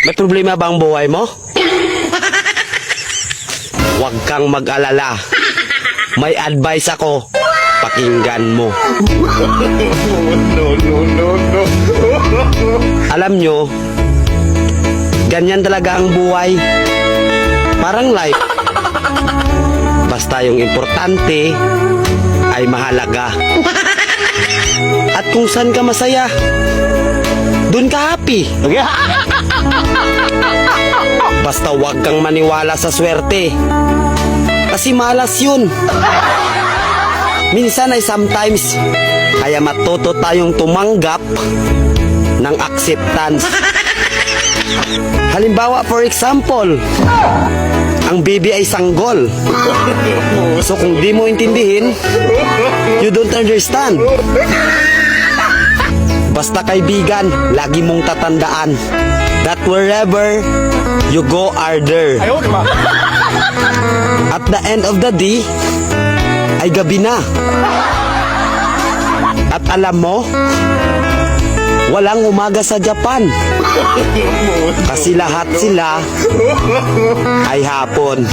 May problema bang buhay mo? Huwag kang mag-alala. May advice ako. Pakinggan mo. Alam nyo, ganyan talaga ang buhay. Parang life. Basta yung importante ay mahalaga. At kung saan ka masaya, dun ka happy. Basta huwag kang maniwala sa swerte. Kasi malas yun. Minsan ay sometimes, kaya matuto tayong tumanggap ng acceptance. Halimbawa, for example, ang baby ay sanggol. So kung di mo intindihin, you don't understand. Basta kaibigan, lagi mong tatandaan that wherever you go are there. At the end of the day, ay gabi na. At alam mo, walang umaga sa Japan. Kasi lahat sila ay hapon.